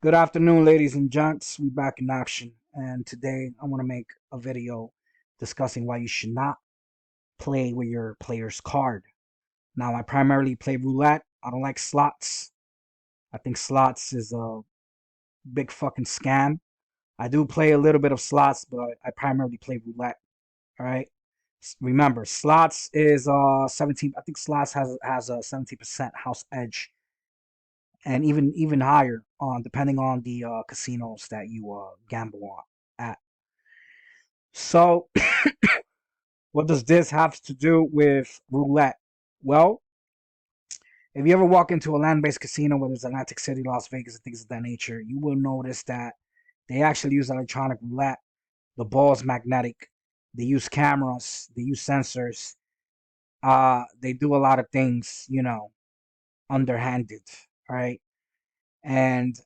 Good afternoon, ladies and gents. We back in action, and today I want to make a video discussing why you should not play with your player's card. Now, I primarily play roulette. I don't like slots. I think slots is a big fucking scam. I do play a little bit of slots, but I primarily play roulette. All right. Remember, slots is 17. I think slots has a 17% house edge, and even higher on depending on the casinos that you gamble on at. So, what does this have to do with roulette? Well, if you ever walk into a land-based casino, whether it's Atlantic City, Las Vegas, and things of that nature, you will notice that they actually use electronic roulette. The ball is magnetic. They use cameras. They use sensors. They do a lot of things, underhanded, right? And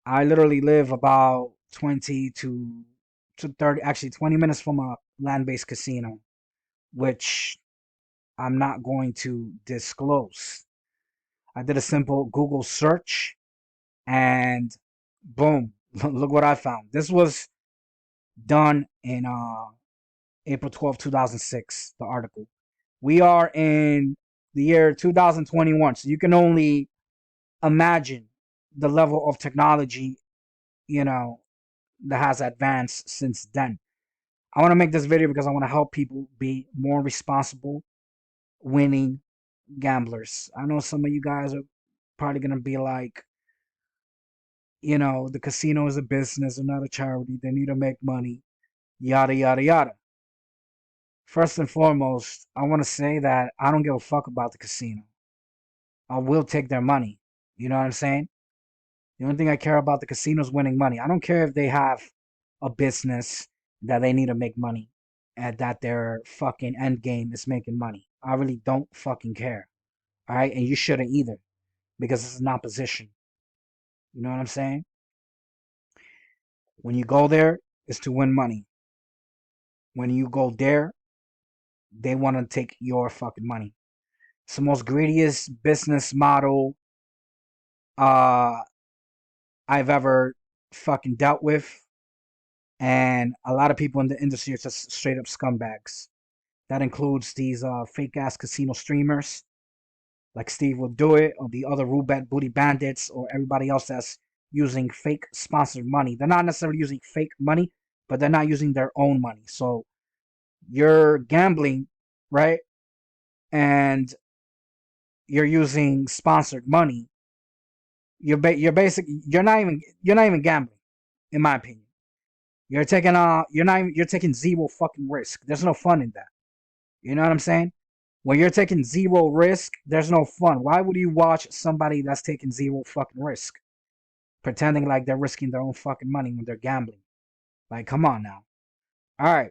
I literally live about 20 to 30, actually 20 minutes from a land-based casino, which I'm not going to disclose. I did a simple Google search and boom, look what I found. This was done in April 12th, 2006, the article. We are in the year 2021, so you can only imagine the level of technology, you know, that has advanced since then. I want to make this video because I want to help people be more responsible, winning gamblers. I know some of you guys are probably going to be like, the casino is a business and not a charity. They need to make money, yada, yada, yada. First and foremost, I want to say that I don't give a fuck about the casino. I will take their money. You know what I'm saying? The only thing I care about the casino is winning money. I don't care if they have a business that they need to make money and that their fucking end game is making money. I really don't fucking care. All right? And you shouldn't either because it's an opposition. You know what I'm saying? When you go there, it's to win money. When you go there, they want to take your fucking money. It's the most greediest business model uh, I've ever fucking dealt with. And a lot of people in the industry are just straight up scumbags. That includes these fake ass casino streamers like Steve will do it, or the other Rubet Booty Bandits, or everybody else that's using fake sponsored money. They're not necessarily using fake money, but they're not using their own money. So you're gambling, right? And you're using sponsored money. You're not even gambling, in my opinion. You're taking zero fucking risk. There's no fun in that. You know what I'm saying? When you're taking zero risk, there's no fun. Why would you watch somebody that's taking zero fucking risk? Pretending like they're risking their own fucking money when they're gambling. Like, come on now. All right.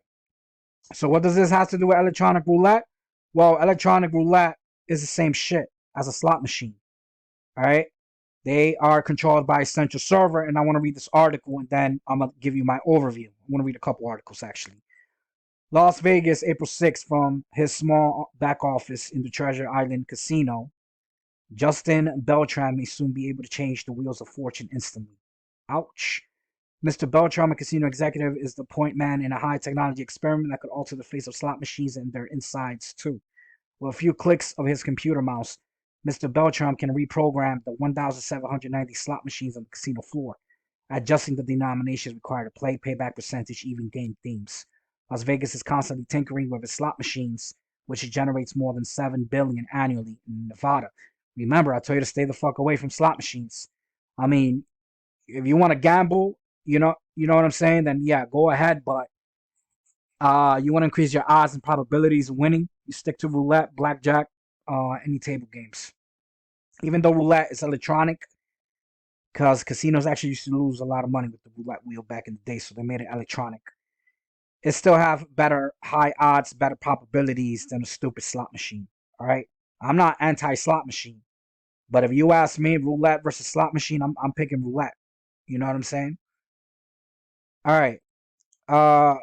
So what does this have to do with electronic roulette? Well, electronic roulette is the same shit as a slot machine. All right. They are controlled by a central server, and I want to read this article, and then I'm gonna give you my overview. I want to read a couple articles actually. Las Vegas, April 6th, from his small back office in the Treasure Island Casino. Justin Beltram may soon be able to change the wheels of fortune instantly. Ouch. Mr. Beltram, a casino executive, is the point man in a high technology experiment that could alter the face of slot machines and their insides, too. With a few clicks of his computer mouse, Mr. Beltram can reprogram the 1,790 slot machines on the casino floor, adjusting the denominations required to play, payback percentage, even game themes. Las Vegas is constantly tinkering with its slot machines, which generates more than $7 billion annually in Nevada. Remember, I told you to stay the fuck away from slot machines. I mean, if you want to gamble, you know what I'm saying, then yeah, go ahead, but you want to increase your odds and probabilities of winning, you stick to roulette, blackjack, any table games. Even though roulette is electronic, because casinos actually used to lose a lot of money with the roulette wheel back in the day, so they made it electronic. It still have better high odds, better probabilities than a stupid slot machine. All right, I'm not anti slot machine, but if you ask me, roulette versus slot machine, I'm picking roulette. You know what I'm saying? All right. Uh,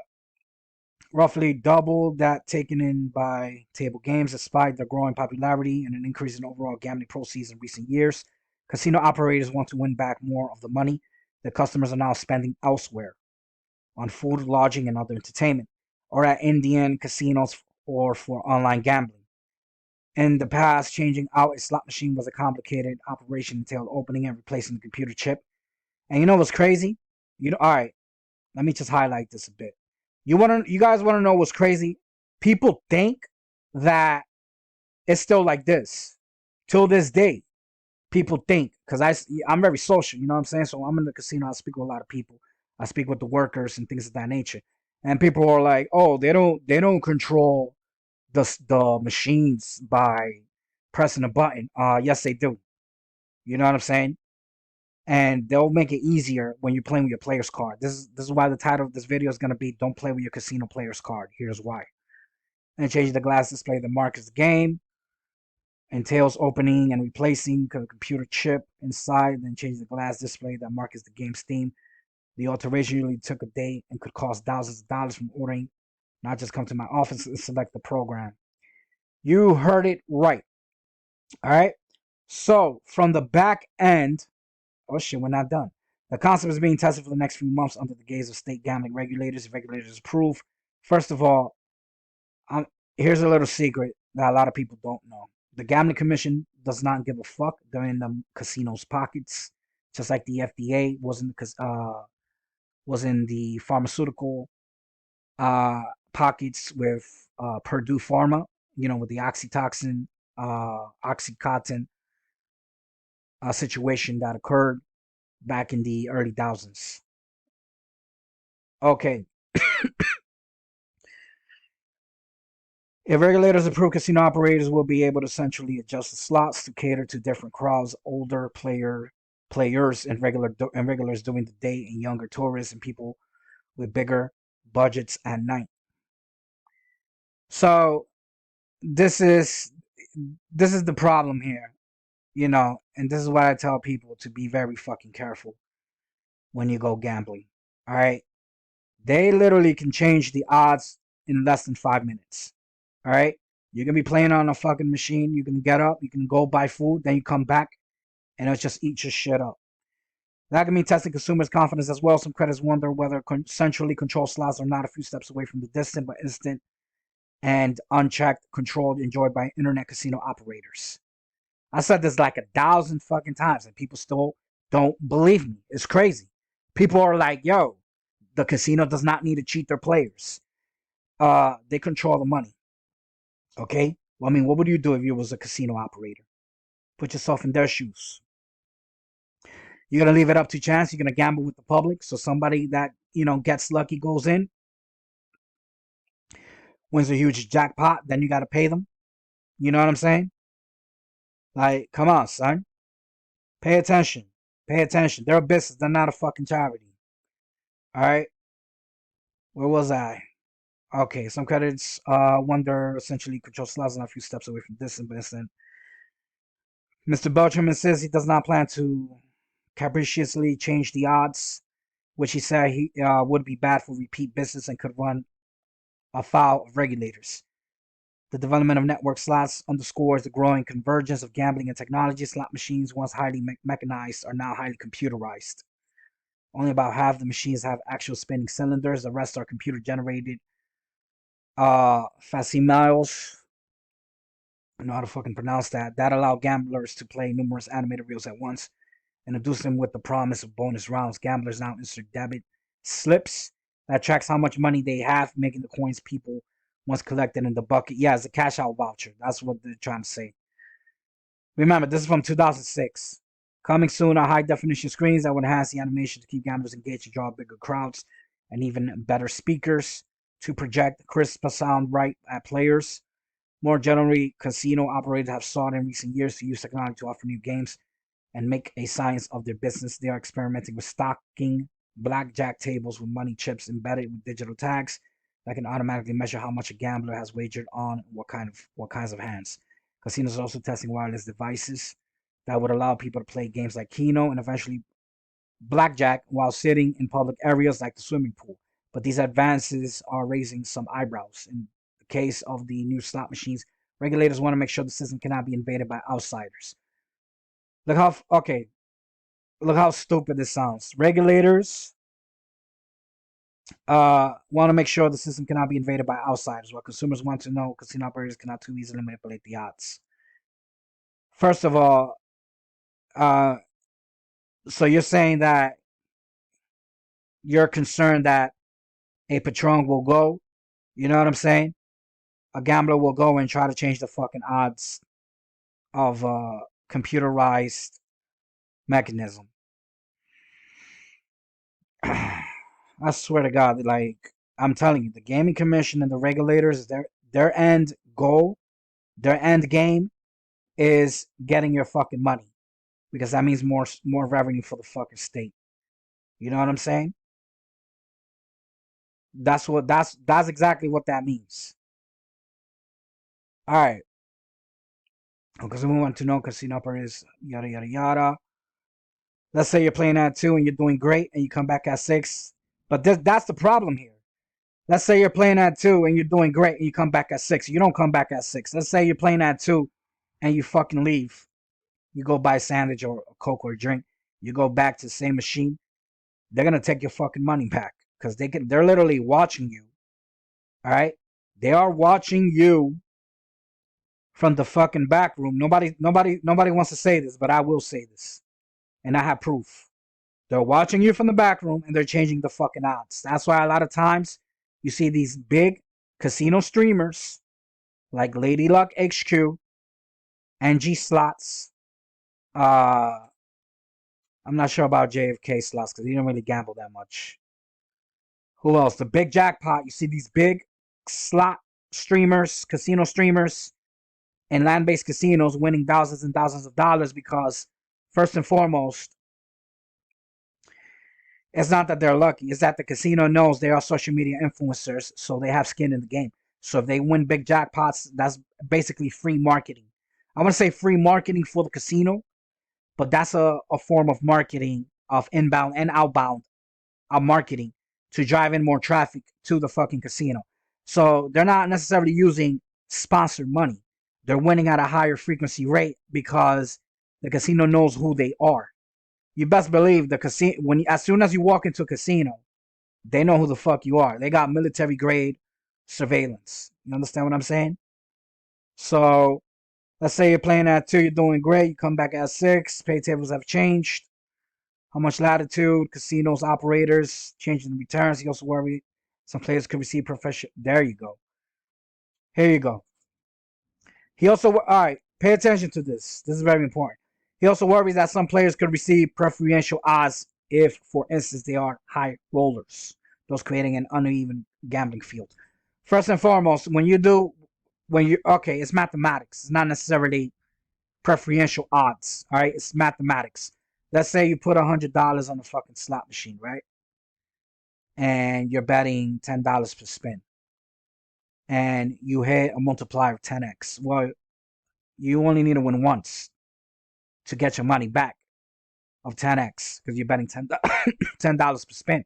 Roughly double that taken in by table games, despite their growing popularity and an increase in overall gambling proceeds in recent years. Casino operators want to win back more of the money. the customers are now spending elsewhere on food, lodging, and other entertainment, or at Indian casinos or for online gambling. In the past, changing out a slot machine was a complicated operation, entailed opening and replacing the computer chip. And you know what's crazy? All right. Let me just highlight this a bit. You guys want to know what's crazy? People think that it's still like this till this day. People think, because I'm very social, you know what I'm saying? So I'm in the casino, I speak with a lot of people. I speak with the workers and things of that nature. And people are like, oh, they don't control the machines by pressing a button. Yes, they do. You know what I'm saying? And they'll make it easier when you're playing with your player's card. This is why the title of this video is gonna be "Don't Play with Your Casino Player's Card." Here's why. And change the glass display that marks the game. Entails opening and replacing a computer chip inside, then change the glass display that marks the game's theme. The alteration usually took a day and could cost thousands of dollars from ordering. Not just come to my office and select the program. You heard it right. All right. So from the back end, oh shit, we're not done. The concept is being tested for the next few months under the gaze of state gambling regulators. If regulators approve, first of all, here's a little secret that a lot of people don't know. The Gambling Commission does not give a fuck. They're in the casinos' pockets, just like the FDA was in the pharmaceutical pockets with Purdue Pharma. You know, with the oxytocin, oxycontin situation that occurred back in the early thousands. Okay. If regulators approve, casino operators will be able to centrally adjust the slots to cater to different crowds, older players and regulars during the day, and younger tourists and people with bigger budgets at night. So this is the problem here, you know, and this is why I tell people to be very fucking careful when you go gambling. All right, they literally can change the odds in less than 5 minutes. All right, you're gonna be playing on a fucking machine. You can get up, you can go buy food, then you come back, and it'll just eat your shit up. That can mean testing consumers' confidence as well. Some creditors wonder whether centrally controlled slots are not a few steps away from the distant but instant and unchecked control enjoyed by internet casino operators. I said this like 1,000 fucking times, and people still don't believe me. It's crazy. People are like, yo, the casino does not need to cheat their players. They control the money. Okay? Well, I mean, what would you do if you was a casino operator? Put yourself in their shoes. You're gonna leave it up to chance. You're gonna gamble with the public. So somebody that gets lucky goes in, wins a huge jackpot. Then you gotta pay them. You know what I'm saying? Like, come on, son. Pay attention. Pay attention. They're a business. They're not a fucking charity. All right. Where was I? Okay. Some credits wonder essentially control slots and a few steps away from this investment. Mr. Beltram says he does not plan to capriciously change the odds, which he said he would be bad for repeat business and could run afoul of regulators. The development of network slots underscores the growing convergence of gambling and technology. Slot machines, once highly mechanized, are now highly computerized. Only about half the machines have actual spinning cylinders. The rest are computer-generated facsimiles. I don't know how to fucking pronounce that. That allow gamblers to play numerous animated reels at once and induce them with the promise of bonus rounds. Gamblers now insert debit slips that tracks how much money they have, making the coins people once collected in the bucket. Yeah, it's a cash out voucher. That's what they're trying to say. Remember, this is from 2006. Coming soon are high definition screens that will enhance the animation to keep gamblers engaged and draw bigger crowds, and even better speakers to project crisp sound right at players. More generally, casino operators have sought in recent years to use technology to offer new games and make a science of their business. They are experimenting with stocking blackjack tables with money chips embedded with digital tags that can automatically measure how much a gambler has wagered on what kinds of hands. Casinos are also testing wireless devices that would allow people to play games like Keno and eventually blackjack while sitting in public areas like the swimming pool. But these advances are raising some eyebrows. In the case of the new slot machines, regulators want to make sure the system cannot be invaded by outsiders. Look how okay. look how stupid this sounds. Regulators want to make sure the system cannot be invaded by outsiders. What consumers want to know, casino operators cannot too easily manipulate the odds. First of all, uh, so you're saying that you're concerned that a patron will go, you know what I'm saying? A gambler will go and try to change the fucking odds of a computerized mechanism. I swear to God, like I'm telling you, the gaming commission and the regulators, their end goal, their end game is getting your fucking money because that means more revenue for the fucking state. You know what I'm saying? That's exactly what that means. All right. Because we want to know casino operators, yada yada yada. Let's say you're playing at 2 and you're doing great and you come back at 6. But that's the problem here. Let's say you're playing at 2 and you're doing great and you come back at 6. You don't come back at 6. Let's say you're playing at 2 and you fucking leave. You go buy a sandwich or a Coke or a drink. You go back to the same machine. They're going to take your fucking money back because they're literally watching you. All right? They are watching you from the fucking back room. Nobody wants to say this, but I will say this. And I have proof. They're watching you from the back room and they're changing the fucking odds. That's why a lot of times you see these big casino streamers like Lady Luck HQ, NG Slots. I'm not sure about JFK Slots because he don't really gamble that much. Who else? The Big Jackpot. You see these big slot streamers, casino streamers, and land-based casinos winning thousands and thousands of dollars because, first and foremost, it's not that they're lucky. It's that the casino knows they are social media influencers, so they have skin in the game. So if they win big jackpots, that's basically free marketing. I want to say free marketing for the casino, but that's a form of marketing of inbound and outbound marketing to drive in more traffic to the fucking casino. So they're not necessarily using sponsored money. They're winning at a higher frequency rate because the casino knows who they are. You best believe the casino as soon as you walk into a casino, they know who the fuck you are. They got military grade surveillance. You understand what I'm saying? So let's say you're playing at 2, you're doing great, you come back at 6, pay tables have changed. How much latitude, casinos, operators, changing the returns. He also worried some players could receive professional. There you go. Here you go. He also, all right, pay attention to this. This is very important. He also worries that some players could receive preferential odds if, for instance, they are high rollers, thus creating an uneven gambling field. First and foremost, okay, it's mathematics. It's not necessarily preferential odds, all right? It's mathematics. Let's say you put $100 on a fucking slot machine, right? And you're betting $10 per spin. And you hit a multiplier of 10x. Well, you only need to win once to get your money back of 10x because you're betting $10 per spin.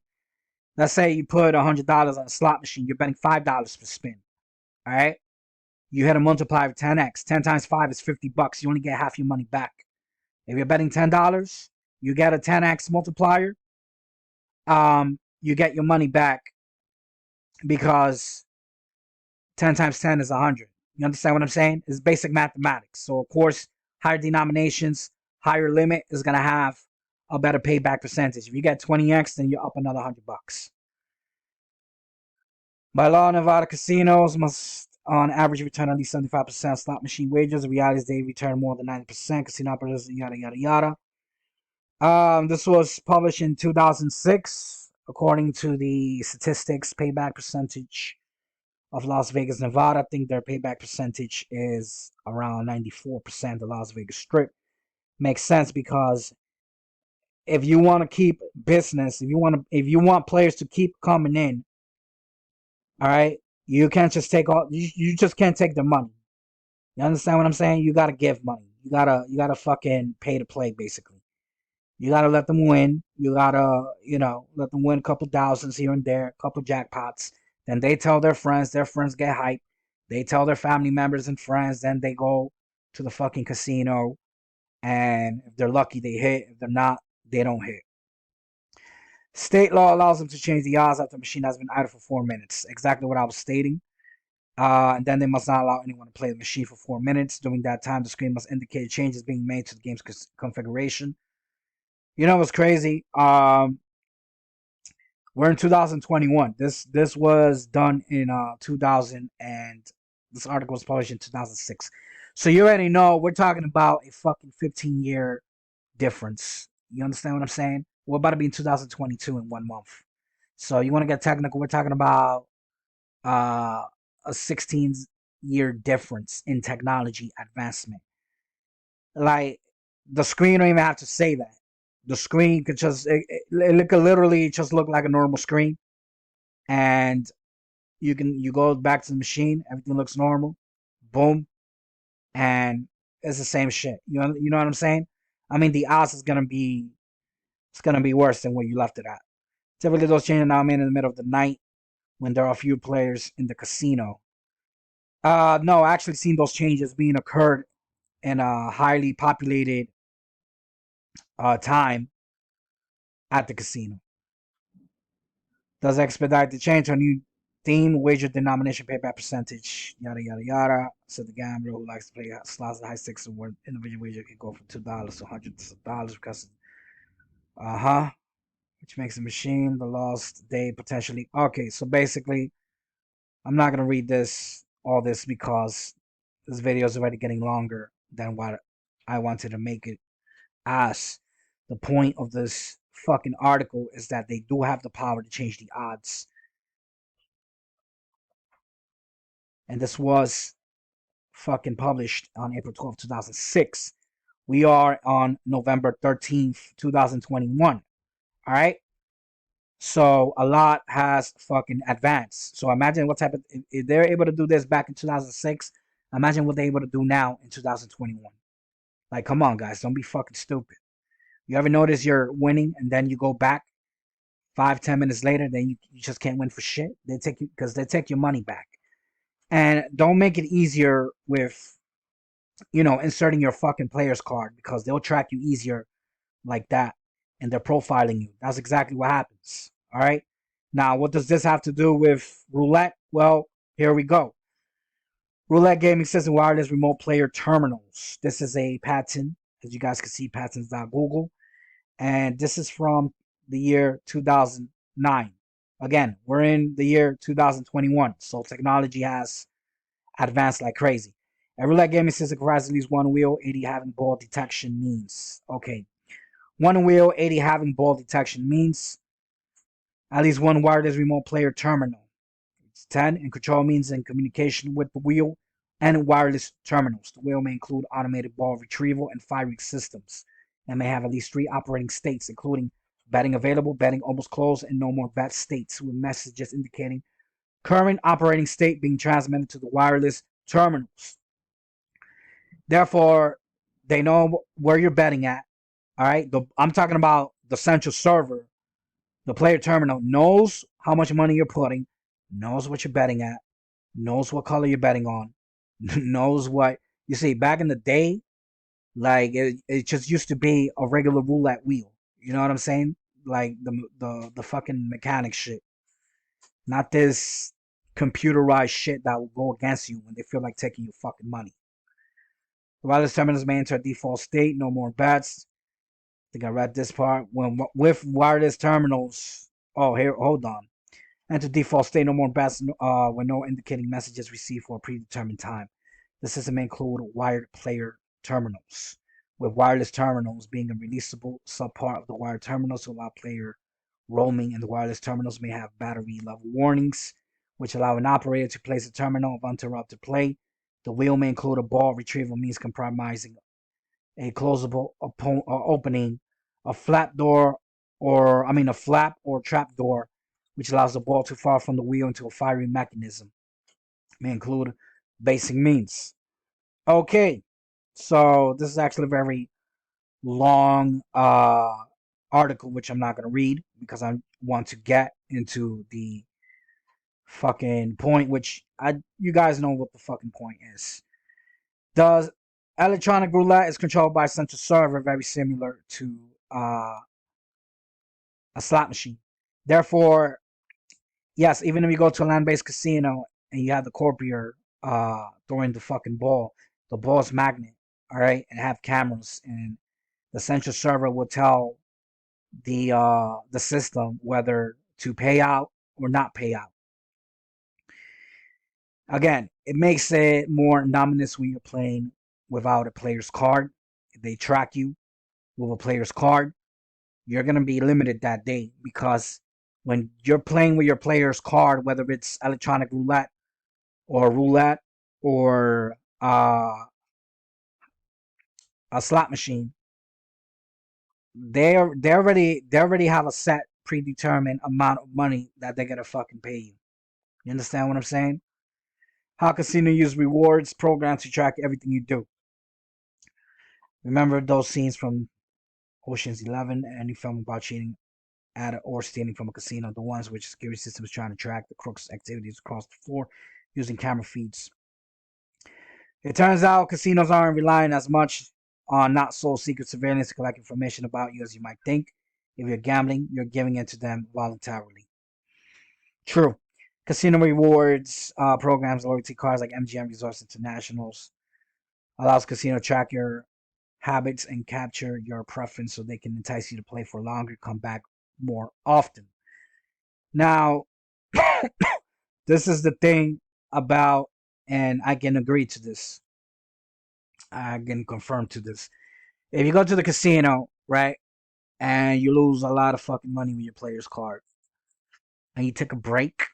Let's say you put $100 on a slot machine, you're betting $5 per spin. All right? You hit a multiplier of 10x. 10 times 5 is $50. You only get half your money back. If you're betting $10, you get a 10x multiplier. You get your money back because 10 times 10 is 100. You understand what I'm saying? It's basic mathematics. So, of course, higher denominations, higher limit is going to have a better payback percentage. If you get 20x, then you're up another $100. By law, Nevada casinos must, on average, return at least 75% slot machine wagers. The reality is they return more than 90%. Casino operators, yada, yada, yada. This was published in 2006, according to the statistics payback percentage of Las Vegas, Nevada. I think their payback percentage is around 94%. The Las Vegas Strip makes sense because if you want to keep business, if you want players to keep coming in, all right, you can't just take all. You just can't take their money. You understand what I'm saying? You gotta give money. You gotta fucking pay to play, basically. You gotta let them win. You gotta, let them win a couple thousands here and there, a couple jackpots. Then they tell their friends get hyped. They tell their family members and friends, then they go to the fucking casino. And if they're lucky, they hit. If they're not, they don't hit. State law allows them to change the odds after the machine has been idle for 4 minutes. Exactly what I was stating. And then they must not allow anyone to play the machine for 4 minutes. During that time, the screen must indicate changes being made to the game's configuration. You know what's crazy? We're in 2021. This was done in 2000, and this article was published in 2006. So you already know we're talking about a fucking 15-year difference. You understand what I'm saying? We're about to be in 2022 in 1 month. So you want to get technical? We're talking about a 16-year difference in technology advancement. Like, the screen don't even have to say that. The screen could just it could literally just look like a normal screen, and you go back to the machine, everything looks normal, boom, and it's the same shit. You know what I'm saying? I mean, the odds is gonna be worse than where you left it at. Typically, those changes are now made in the middle of the night when there are few players in the casino. No, I actually seen those changes being occurred in a highly populated time at the casino. Does expedite the change to a new theme, wager denomination, payback percentage, yada yada yada. So the gambler who likes to play slots at high stakes where individual wager can go from $2 to hundreds of dollars because which makes the machine the lost day potentially. Okay, so basically I'm not gonna read all this because this video is already getting longer than what I wanted to make it as. The point of this fucking article is that they do have the power to change the odds. And this was fucking published on April 12th, 2006. We are on November 13th, 2021. All right. So a lot has fucking advanced. So imagine what type of, if they're able to do this back in 2006, imagine what they're able to do now in 2021. Like, come on, guys, don't be fucking stupid. You ever notice you're winning and then you go back 5-10 minutes later, then you just can't win for shit? They take you because they take your money back. And don't make it easier with, inserting your fucking player's card because they'll track you easier like that and they're profiling you. That's exactly what happens. All right. Now, what does this have to do with roulette? Well, here we go. Roulette gaming system wireless remote player terminals. This is a patent, as you guys can see, patents.google. And this is from the year 2009. Again, we're in the year 2021, so technology has advanced like crazy. A roulette gaming system comprises at least one wheel, 80 having ball detection means. Okay. One wheel, 80 having ball detection means at least one wireless remote player terminal. It's 10 in control means in communication with the wheel and wireless terminals. The wheel may include automated ball retrieval and firing systems and may have at least 3 operating states, including betting available, betting almost closed, and no more bet states, with messages indicating current operating state being transmitted to the wireless terminals. Therefore, they know where you're betting at. All right. I'm talking about the central server. The player terminal knows how much money you're putting, knows what you're betting at, knows what color you're betting on, knows what you see. Back in the day, like it just used to be a regular roulette wheel. You know what I'm saying? Like the fucking mechanic shit, not this computerized shit that will go against you when they feel like taking your fucking money. The wireless terminals may enter a default state, no more bets. I think I read this part. When with wireless terminals, oh here, hold on. Enter default state, no more bets when no indicating messages received for a predetermined time. The system may include wired player terminals, with wireless terminals being a releasable subpart of the wired terminals to allow player roaming, and the wireless terminals may have battery level warnings, which allow an operator to place a terminal of uninterrupted play. The wheel may include a ball retrieval means comprising a closable opening, a flap door, a flap or trap door, which allows the ball to fall from the wheel into a firing mechanism. It may include basic means. Okay, so this is actually a very long article, which I'm not going to read because I want to get into the fucking point, which you guys know what the fucking point is. Does electronic roulette is controlled by a central server, very similar to a slot machine. Therefore, yes, even if you go to a land-based casino and you have the courtier throwing the fucking ball, the ball's magnet, all right, and have cameras, and the central server will tell the system whether to pay out or not pay out. Again, it makes it more ominous when you're playing without a player's card. If they track you with a player's card, you're gonna be limited that day, because when you're playing with your player's card, whether it's electronic roulette or a slot machine, they already have a set predetermined amount of money that they're gonna fucking pay you. You understand what I'm saying? How casino use rewards programs to track everything you do. Remember those scenes from Ocean's 11 and any film about cheating at or stealing from a casino, the ones which security systems trying to track the crooks' activities across the floor using camera feeds. It turns out casinos aren't relying as much on not so secret surveillance to collect information about you as you might think. If you're gambling, you're giving it to them voluntarily. True. Casino rewards programs, loyalty cards like MGM Resorts Internationals allows casino to track your habits and capture your preference so they can entice you to play for longer, come back more often. Now, this is the thing about, and I can agree to this. I can confirm to this. If you go to the casino, right, and you lose a lot of fucking money with your player's card, and you take a break,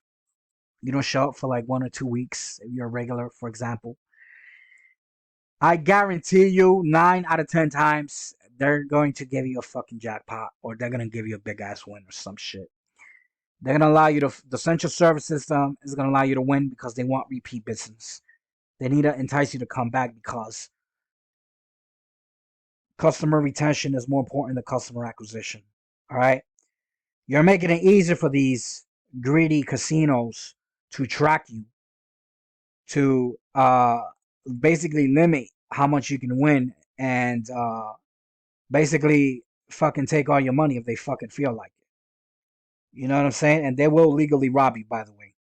you don't show up for like 1 or 2 weeks, if you're a regular, for example, I guarantee you 9 out of 10 times they're going to give you a fucking jackpot, or they're gonna give you a big ass win or some shit. They're gonna allow you to. The central service system is gonna allow you to win because they want repeat business. They need to entice you to come back because customer retention is more important than customer acquisition. All right, you're making it easier for these greedy casinos to track you, to basically limit how much you can win, and basically fucking take all your money if they fucking feel like it. You know what I'm saying? And they will legally rob you, by the way.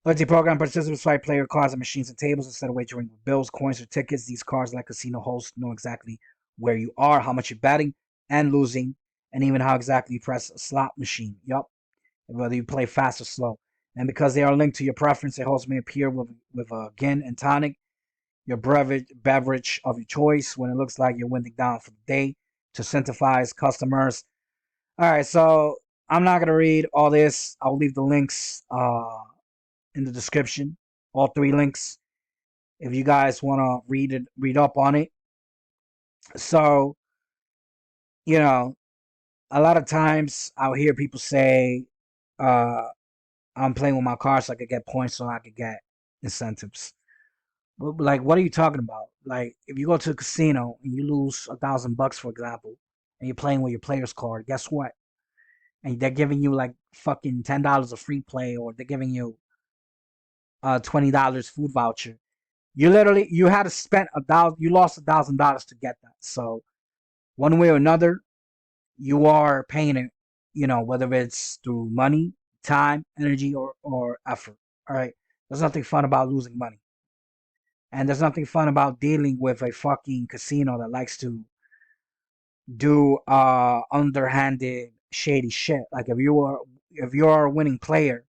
Loyalty program participants swipe player cards and machines and tables instead of wagering with bills, coins, or tickets. These cards, like casino hosts, know exactly where you are, how much you're betting and losing, and even how exactly you press a slot machine. Yup. Whether you play fast or slow. And because they are linked to your preference, the host may appear with a gin and tonic, your beverage of your choice, when it looks like you're winding down for the day, to incentivize customers. All right, so I'm not gonna read all this. I'll leave the links in the description, all 3 links, if you guys want to read up on it. So, you know, a lot of times I'll hear people say, I'm playing with my car so I could get points, so I could get incentives. But, like, what are you talking about? Like, if you go to a casino and you lose $1,000, for example, and you're playing with your player's card, guess what? And they're giving you like fucking $10 of free play, or they're giving you $20 food voucher. You had to spend you lost $1,000 to get that. So one way or another, you are paying it, whether it's through money, time, energy, or effort. All right. There's nothing fun about losing money. And there's nothing fun about dealing with a fucking casino that likes to do underhanded, shady shit. Like if you're a winning player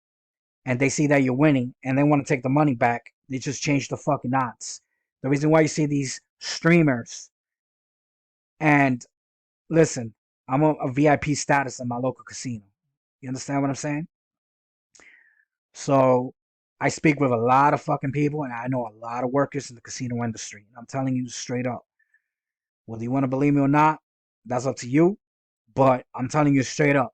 and they see that you're winning and they want to take the money back, they just change the fucking odds. The reason why you see these streamers, and listen, I'm a VIP status in my local casino. You understand what I'm saying? So I speak with a lot of fucking people, and I know a lot of workers in the casino industry. And I'm telling you straight up, whether you want to believe me or not, that's up to you. But I'm telling you straight up,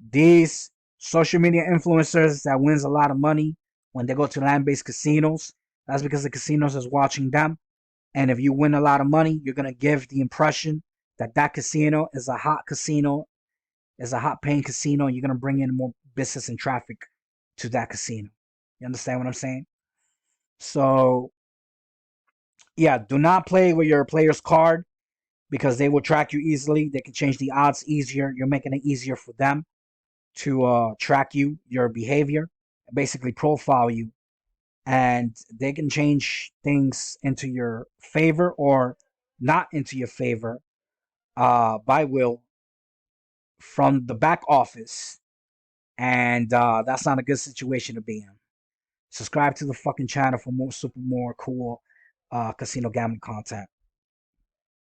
these social media influencers that wins a lot of money when they go to land-based casinos, that's because the casinos is watching them. And if you win a lot of money, you're gonna give the impression that that casino is a hot casino, is a hot paying casino, and you're gonna bring in more business and traffic to that casino. You understand what I'm saying? So yeah, do not play with your player's card. because they will track you easily. They can change the odds easier. You're making it easier for them to track you, your behavior, basically profile you, and they can change things into your favor or not into your favor by will from the back office, and that's not a good situation to be in. Subscribe to the fucking channel for more super more cool casino gambling content.